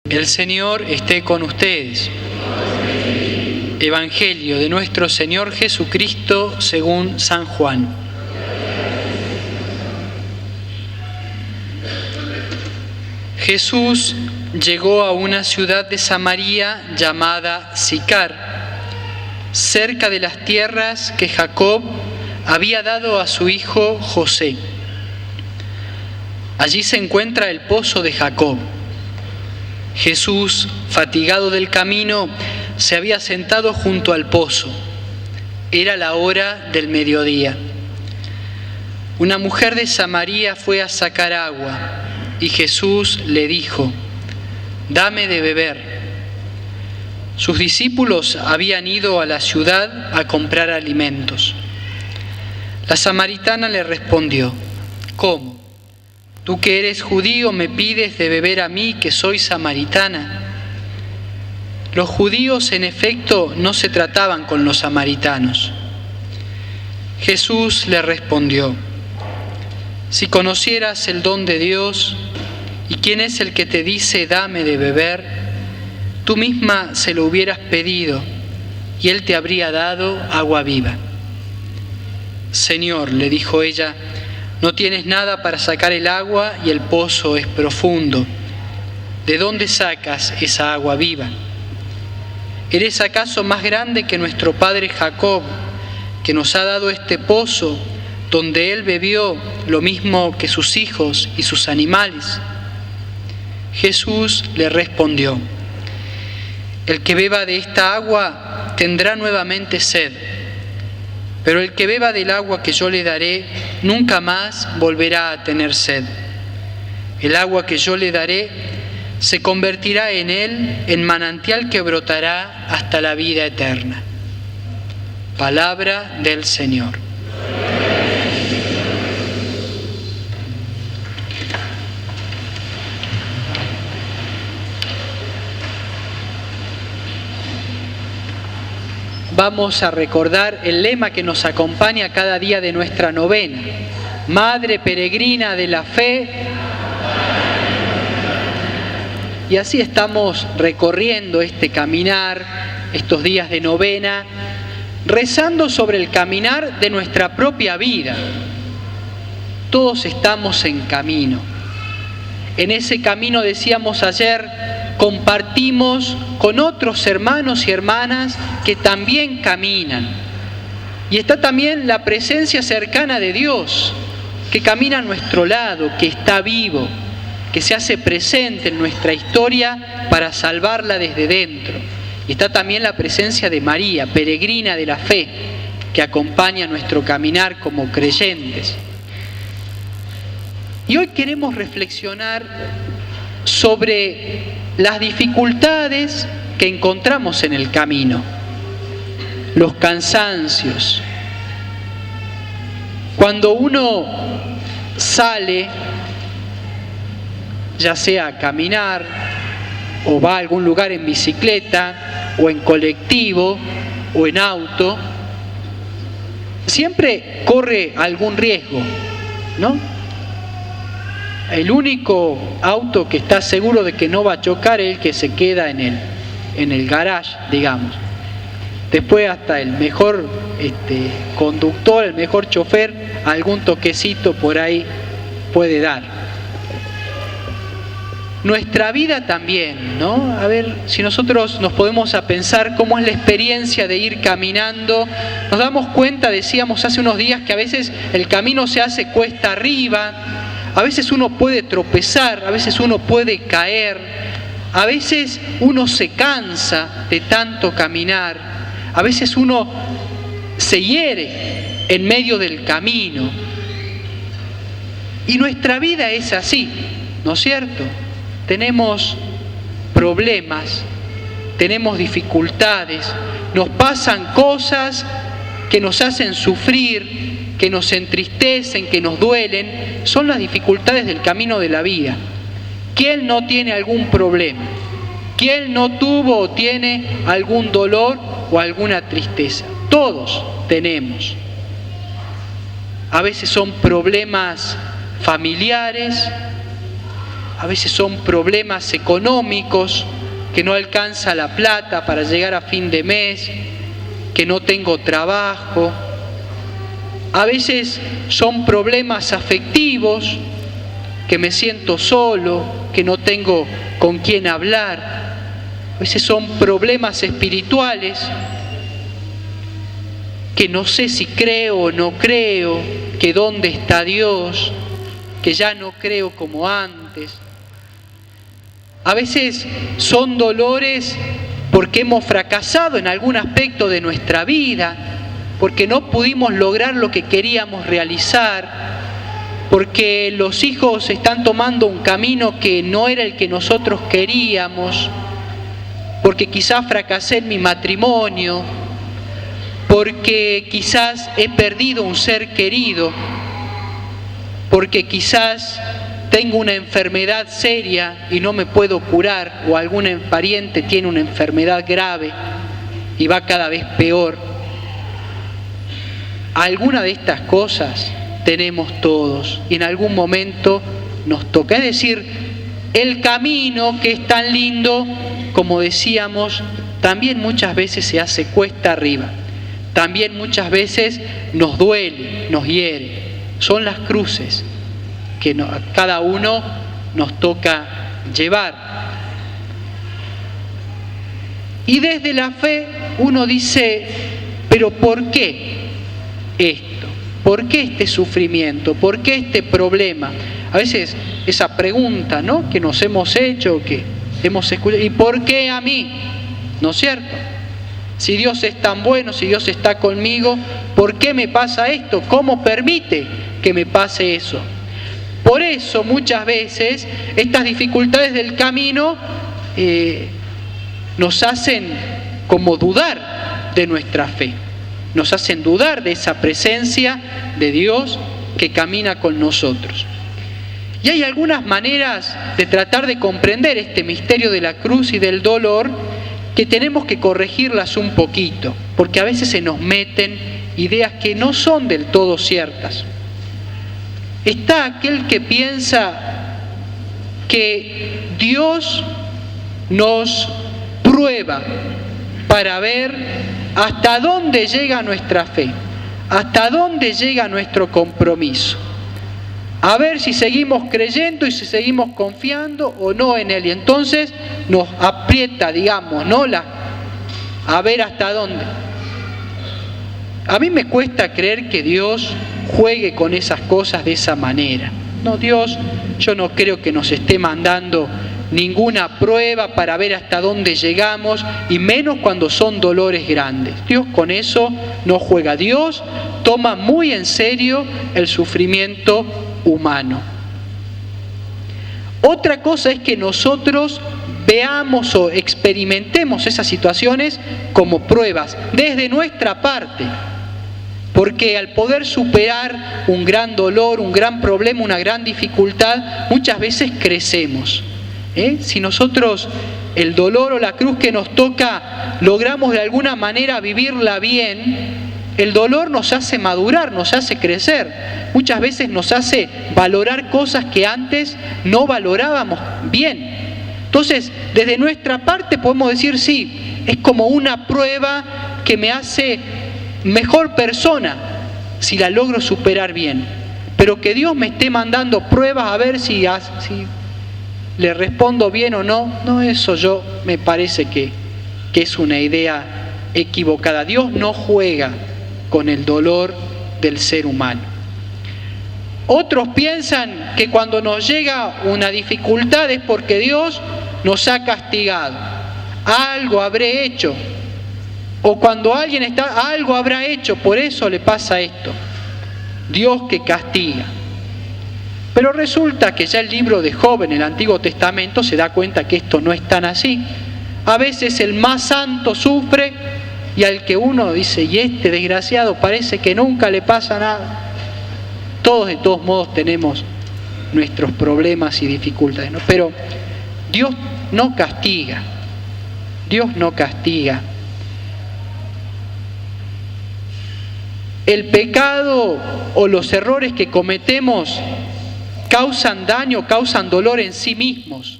El Señor esté con ustedes. Evangelio de nuestro Señor Jesucristo según San Juan. Jesús llegó a una ciudad de Samaria llamada Sicar, cerca de las tierras que Jacob había dado a su hijo José. Allí se encuentra el pozo de Jacob. Jesús, fatigado del camino, se había sentado junto al pozo. Era la hora del mediodía. Una mujer de Samaria fue a sacar agua y Jesús le dijo: «Dame de beber». Sus discípulos habían ido a la ciudad a comprar alimentos. La samaritana le respondió: «¿Cómo? Tú que eres judío me pides de beber a mí que soy samaritana». Los judíos en efecto no se trataban con los samaritanos. Jesús le respondió: «Si conocieras el don de Dios y quién es el que te dice dame de beber, tú misma se lo hubieras pedido y él te habría dado agua viva». «Señor», le dijo ella, «no tienes nada para sacar el agua y el pozo es profundo. ¿De dónde sacas esa agua viva? ¿Eres acaso más grande que nuestro padre Jacob, que nos ha dado este pozo, donde él bebió lo mismo que sus hijos y sus animales?» Jesús le respondió: «El que beba de esta agua tendrá nuevamente sed, pero el que beba del agua que yo le daré nunca más volverá a tener sed. El agua que yo le daré se convertirá en él en manantial que brotará hasta la vida eterna». Palabra del Señor. Vamos a recordar el lema que nos acompaña cada día de nuestra novena: Madre peregrina de la fe. Y así estamos recorriendo este caminar, estos días de novena, rezando sobre el caminar de nuestra propia vida. Todos estamos en camino. En ese camino, decíamos ayer, compartimos con otros hermanos y hermanas que también caminan. Y está también la presencia cercana de Dios, que camina a nuestro lado, que está vivo, que se hace presente en nuestra historia para salvarla desde dentro. Y está también la presencia de María, peregrina de la fe, que acompaña nuestro caminar como creyentes. Y hoy queremos reflexionar sobre las dificultades que encontramos en el camino, los cansancios. Cuando uno sale, ya sea a caminar, o va a algún lugar en bicicleta, o en colectivo, o en auto, siempre corre algún riesgo, ¿no? El único auto que está seguro de que no va a chocar es el que se queda en el garage, digamos. Después hasta el mejor conductor, el mejor chofer, algún toquecito por ahí puede dar. Nuestra vida también, ¿no? A ver, si nosotros nos podemos a pensar cómo es la experiencia de ir caminando, nos damos cuenta, decíamos hace unos días, que a veces el camino se hace cuesta arriba, a veces uno puede tropezar, a veces uno puede caer, a veces uno se cansa de tanto caminar, a veces uno se hiere en medio del camino. Y nuestra vida es así, ¿no es cierto? Tenemos problemas, tenemos dificultades, nos pasan cosas que nos hacen sufrir, que nos entristecen, que nos duelen. Son las dificultades del camino de la vida. ¿Quién no tiene algún problema? ¿Quién no tuvo o tiene algún dolor o alguna tristeza? Todos tenemos. A veces son problemas familiares, a veces son problemas económicos, que no alcanza la plata para llegar a fin de mes, que no tengo trabajo. A veces son problemas afectivos, que me siento solo, que no tengo con quién hablar. A veces son problemas espirituales, que no sé si creo o no creo, que dónde está Dios, que ya no creo como antes. A veces son dolores porque hemos fracasado en algún aspecto de nuestra vida, porque no pudimos lograr lo que queríamos realizar, porque los hijos están tomando un camino que no era el que nosotros queríamos, porque quizás fracasé en mi matrimonio, porque quizás he perdido un ser querido, porque quizás tengo una enfermedad seria y no me puedo curar, o algún pariente tiene una enfermedad grave y va cada vez peor. Alguna de estas cosas tenemos todos y en algún momento nos toca. Es decir, el camino que es tan lindo, como decíamos, también muchas veces se hace cuesta arriba. También muchas veces nos duele, nos hiere. Son las cruces que a cada uno nos toca llevar. Y desde la fe uno dice, pero ¿por qué esto? ¿Por qué este sufrimiento? ¿Por qué este problema? A veces esa pregunta, ¿no?, que nos hemos hecho, que hemos escuchado, ¿y por qué a mí? ¿No es cierto? Si Dios es tan bueno, si Dios está conmigo, ¿por qué me pasa esto? ¿Cómo permite que me pase eso? Por eso muchas veces estas dificultades del camino nos hacen como dudar de nuestra fe, nos hacen dudar de esa presencia de Dios que camina con nosotros. Y hay algunas maneras de tratar de comprender este misterio de la cruz y del dolor que tenemos que corregirlas un poquito, porque a veces se nos meten ideas que no son del todo ciertas. Está aquel que piensa que Dios nos prueba para ver hasta dónde llega nuestra fe, hasta dónde llega nuestro compromiso. A ver si seguimos creyendo y si seguimos confiando o no en Él. Y entonces nos aprieta, digamos, ¿no?, a ver hasta dónde. A mí me cuesta creer que Dios juegue con esas cosas de esa manera. No, Dios, yo no creo que nos esté mandando ninguna prueba para ver hasta dónde llegamos, y menos cuando son dolores grandes. Dios con eso no juega. Dios toma muy en serio el sufrimiento humano. Otra cosa es que nosotros veamos o experimentemos esas situaciones como pruebas desde nuestra parte, porque al poder superar un gran dolor, un gran problema, una gran dificultad, muchas veces crecemos. Si nosotros el dolor o la cruz que nos toca logramos de alguna manera vivirla bien, el dolor nos hace madurar, nos hace crecer. Muchas veces nos hace valorar cosas que antes no valorábamos bien. Entonces, desde nuestra parte podemos decir, sí, es como una prueba que me hace mejor persona si la logro superar bien. Pero que Dios me esté mandando pruebas a ver si le respondo bien o no, eso yo me parece que es una idea equivocada. Dios no juega con el dolor del ser humano. Otros piensan que cuando nos llega una dificultad es porque Dios nos ha castigado. Algo habré hecho. O cuando alguien algo habrá hecho, por eso le pasa esto. Dios que castiga. Pero resulta que ya el libro de Job en el Antiguo Testamento se da cuenta que esto no es tan así. A veces el más santo sufre y al que uno dice, y este desgraciado parece que nunca le pasa nada. Todos de todos modos tenemos nuestros problemas y dificultades, ¿no? Pero Dios no castiga. Dios no castiga. El pecado o los errores que cometemos causan daño, causan dolor en sí mismos.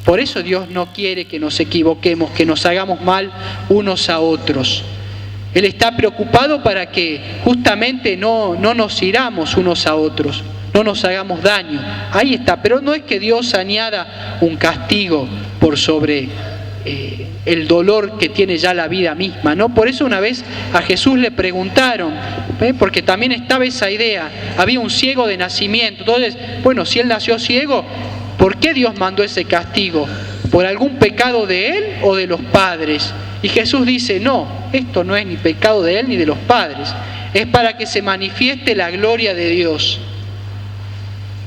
Por eso Dios no quiere que nos equivoquemos, que nos hagamos mal unos a otros. Él está preocupado para que justamente no nos hiramos unos a otros, no nos hagamos daño. Ahí está, pero no es que Dios añada un castigo por sobre el dolor que tiene ya la vida misma, ¿no? Por eso una vez a Jesús le preguntaron, porque también estaba esa idea, había un ciego de nacimiento. Entonces, bueno, si él nació ciego, ¿por qué Dios mandó ese castigo? ¿Por algún pecado de él o de los padres? Y Jesús dice, no, esto no es ni pecado de él ni de los padres, es para que se manifieste la gloria de Dios,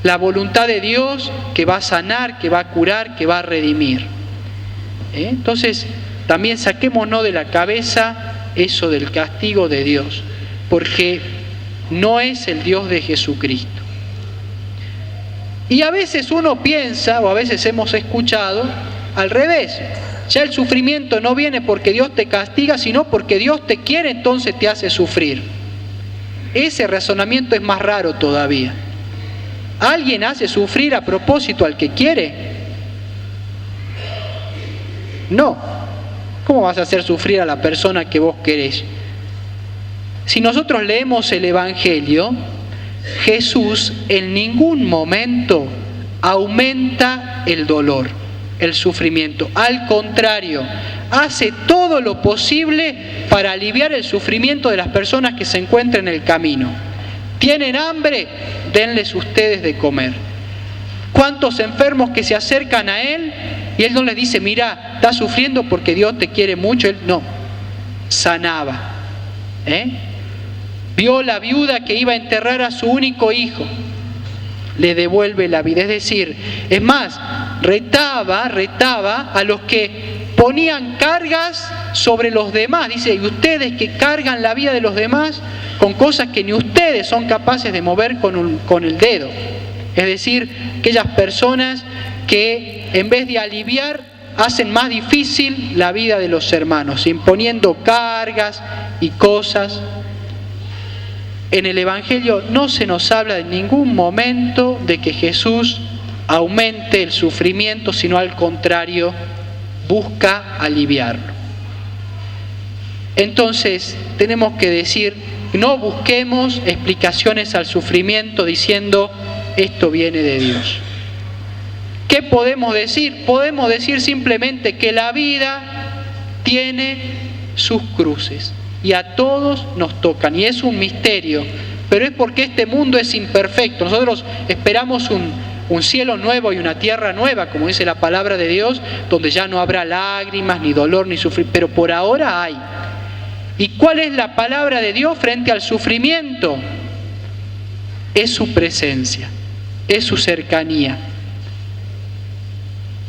la voluntad de Dios que va a sanar, que va a curar, que va a redimir. Entonces, también saquémonos de la cabeza eso del castigo de Dios, porque no es el Dios de Jesucristo. Y a veces uno piensa, o a veces hemos escuchado, al revés. Ya el sufrimiento no viene porque Dios te castiga, sino porque Dios te quiere, entonces te hace sufrir. Ese razonamiento es más raro todavía. ¿Alguien hace sufrir a propósito al que quiere? No. ¿Cómo vas a hacer sufrir a la persona que vos querés? Si nosotros leemos el Evangelio, Jesús en ningún momento aumenta el dolor, el sufrimiento. Al contrario, hace todo lo posible para aliviar el sufrimiento de las personas que se encuentran en el camino. ¿Tienen hambre? Denles ustedes de comer. ¿Cuántos enfermos que se acercan a Él y Él no les dice, mira, estás sufriendo porque Dios te quiere mucho? Él no, sanaba. Vio la viuda que iba a enterrar a su único hijo, le devuelve la vida. Es decir, es más, retaba a los que ponían cargas sobre los demás. Dice, y ustedes que cargan la vida de los demás con cosas que ni ustedes son capaces de mover con el dedo. Es decir, aquellas personas que en vez de aliviar hacen más difícil la vida de los hermanos, imponiendo cargas y cosas. En el Evangelio no se nos habla en ningún momento de que Jesús aumente el sufrimiento, sino al contrario, busca aliviarlo. Entonces, tenemos que decir, no busquemos explicaciones al sufrimiento diciendo, esto viene de Dios. ¿Qué podemos decir? Podemos decir simplemente que la vida tiene sus cruces. Y a todos nos tocan, y es un misterio, pero es porque este mundo es imperfecto. Nosotros esperamos un cielo nuevo y una tierra nueva, como dice la palabra de Dios, donde ya no habrá lágrimas, ni dolor, ni sufrimiento, pero por ahora hay. ¿Y cuál es la palabra de Dios frente al sufrimiento? Es su presencia, es su cercanía.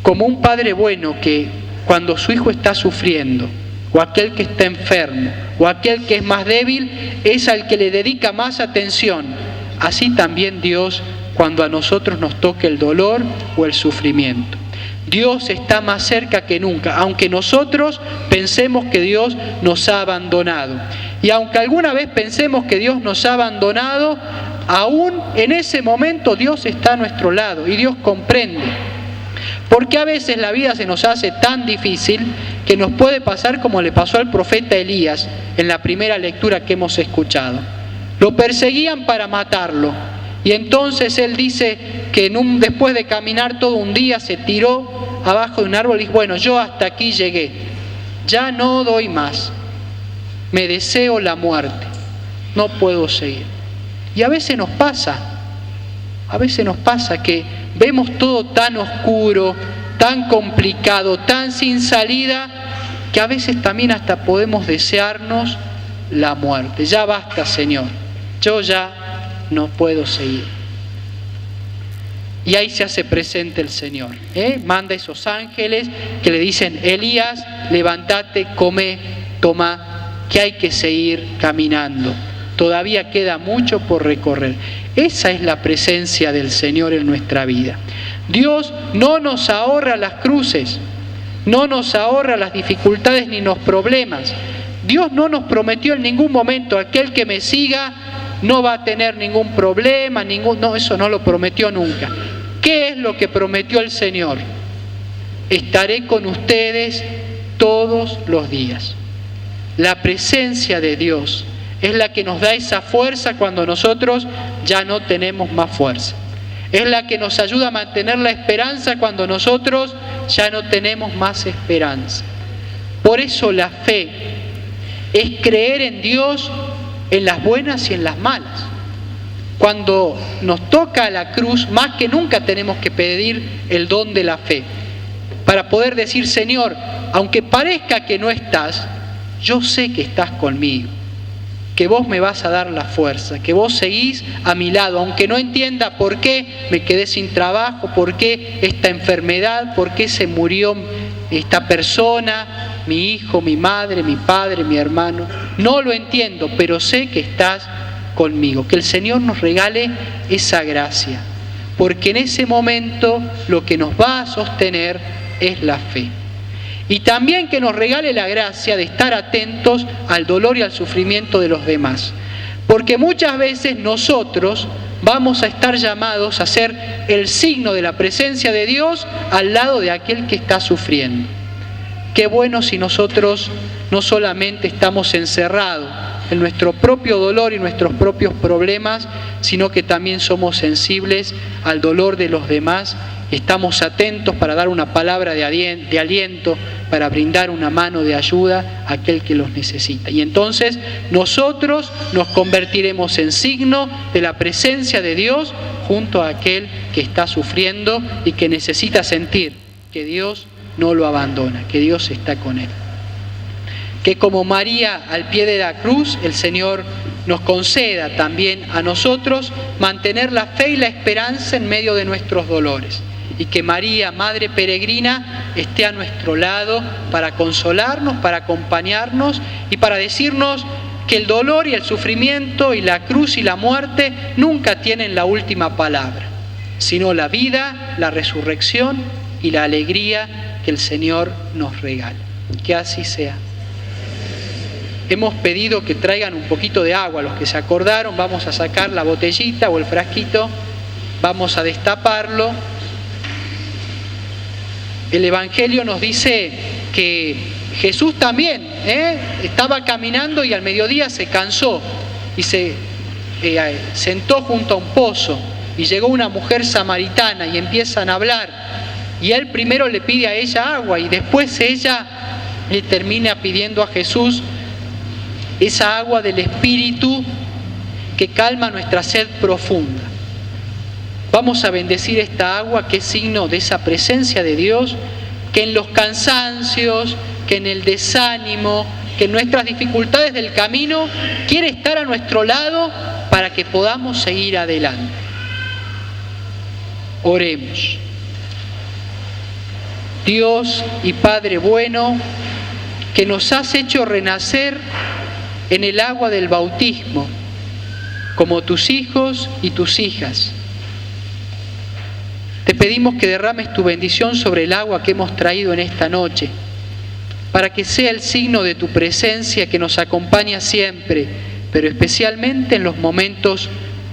Como un padre bueno que cuando su hijo está sufriendo, o aquel que está enfermo, o aquel que es más débil, es al que le dedica más atención. Así también Dios, cuando a nosotros nos toque el dolor o el sufrimiento. Dios está más cerca que nunca, aunque nosotros pensemos que Dios nos ha abandonado. Y aunque alguna vez pensemos que Dios nos ha abandonado, aún en ese momento Dios está a nuestro lado y Dios comprende. Porque a veces la vida se nos hace tan difícil que nos puede pasar como le pasó al profeta Elías en la primera lectura que hemos escuchado. Lo perseguían para matarlo y entonces él dice que después de caminar todo un día se tiró abajo de un árbol y dijo, bueno, yo hasta aquí llegué, ya no doy más, me deseo la muerte, no puedo seguir. Y a veces nos pasa que vemos todo tan oscuro, tan complicado, tan sin salida, que a veces también hasta podemos desearnos la muerte. Ya basta, Señor, yo ya no puedo seguir. Y ahí se hace presente el Señor. Manda esos ángeles que le dicen, Elías, levántate, come, toma, que hay que seguir caminando. Todavía queda mucho por recorrer. Esa es la presencia del Señor en nuestra vida. Dios no nos ahorra las cruces, no nos ahorra las dificultades ni los problemas. Dios no nos prometió en ningún momento, aquel que me siga no va a tener ningún problema, no, eso no lo prometió nunca. ¿Qué es lo que prometió el Señor? Estaré con ustedes todos los días. La presencia de Dios es la que nos da esa fuerza cuando nosotros ya no tenemos más fuerza. Es la que nos ayuda a mantener la esperanza cuando nosotros ya no tenemos más esperanza. Por eso la fe es creer en Dios en las buenas y en las malas. Cuando nos toca la cruz, más que nunca tenemos que pedir el don de la fe, para poder decir: Señor, aunque parezca que no estás, yo sé que estás conmigo, que vos me vas a dar la fuerza, que vos seguís a mi lado, aunque no entienda por qué me quedé sin trabajo, por qué esta enfermedad, por qué se murió esta persona, mi hijo, mi madre, mi padre, mi hermano. No lo entiendo, pero sé que estás conmigo. Que el Señor nos regale esa gracia, porque en ese momento lo que nos va a sostener es la fe. Y también que nos regale la gracia de estar atentos al dolor y al sufrimiento de los demás. Porque muchas veces nosotros vamos a estar llamados a ser el signo de la presencia de Dios al lado de aquel que está sufriendo. Qué bueno si nosotros no solamente estamos encerrados en nuestro propio dolor y nuestros propios problemas, sino que también somos sensibles al dolor de los demás. Estamos atentos para dar una palabra de aliento, para brindar una mano de ayuda a aquel que los necesita. Y entonces nosotros nos convertiremos en signo de la presencia de Dios junto a aquel que está sufriendo y que necesita sentir que Dios no lo abandona, que Dios está con él. Que como María al pie de la cruz, el Señor nos conceda también a nosotros mantener la fe y la esperanza en medio de nuestros dolores. Y que María, Madre Peregrina, esté a nuestro lado para consolarnos, para acompañarnos y para decirnos que el dolor y el sufrimiento y la cruz y la muerte nunca tienen la última palabra, sino la vida, la resurrección y la alegría que el Señor nos regala. Que así sea. Hemos pedido que traigan un poquito de agua. Los que se acordaron, vamos a sacar la botellita o el frasquito, vamos a destaparlo. El Evangelio nos dice que Jesús también estaba caminando y al mediodía se cansó y se sentó junto a un pozo y llegó una mujer samaritana y empiezan a hablar y él primero le pide a ella agua y después ella le termina pidiendo a Jesús esa agua del Espíritu que calma nuestra sed profunda. Vamos a bendecir esta agua que es signo de esa presencia de Dios, que en los cansancios, que en el desánimo, que en nuestras dificultades del camino, quiere estar a nuestro lado para que podamos seguir adelante. Oremos. Dios y Padre bueno, que nos has hecho renacer en el agua del bautismo, como tus hijos y tus hijas. Te pedimos que derrames tu bendición sobre el agua que hemos traído en esta noche, para que sea el signo de tu presencia que nos acompaña siempre, pero especialmente en los momentos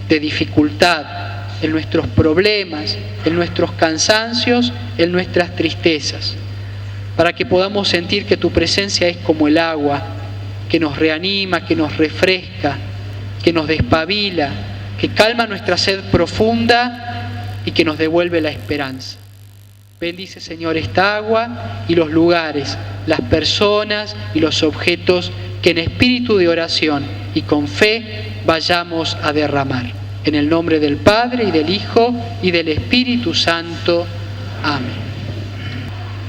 de dificultad, en nuestros problemas, en nuestros cansancios, en nuestras tristezas, para que podamos sentir que tu presencia es como el agua, que nos reanima, que nos refresca, que nos despabila, que calma nuestra sed profunda y que nos devuelve la esperanza. Bendice, Señor, esta agua y los lugares, las personas y los objetos que en espíritu de oración y con fe vayamos a derramar. En el nombre del Padre y del Hijo y del Espíritu Santo. Amén.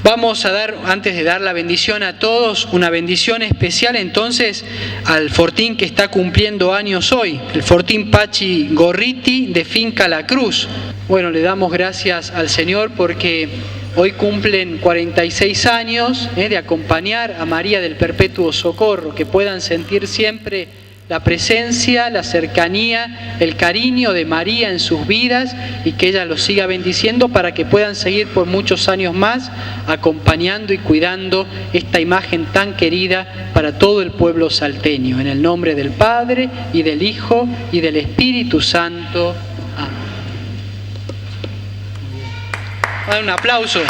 Vamos a dar, antes de dar la bendición a todos, una bendición especial entonces al Fortín que está cumpliendo años hoy, el Fortín Pachi Gorriti de Finca La Cruz. Bueno, le damos gracias al Señor porque hoy cumplen 46 años de acompañar a María del Perpetuo Socorro, que puedan sentir siempre la presencia, la cercanía, el cariño de María en sus vidas y que ella los siga bendiciendo para que puedan seguir por muchos años más acompañando y cuidando esta imagen tan querida para todo el pueblo salteño. En el nombre del Padre y del Hijo y del Espíritu Santo. Amén. Un aplauso.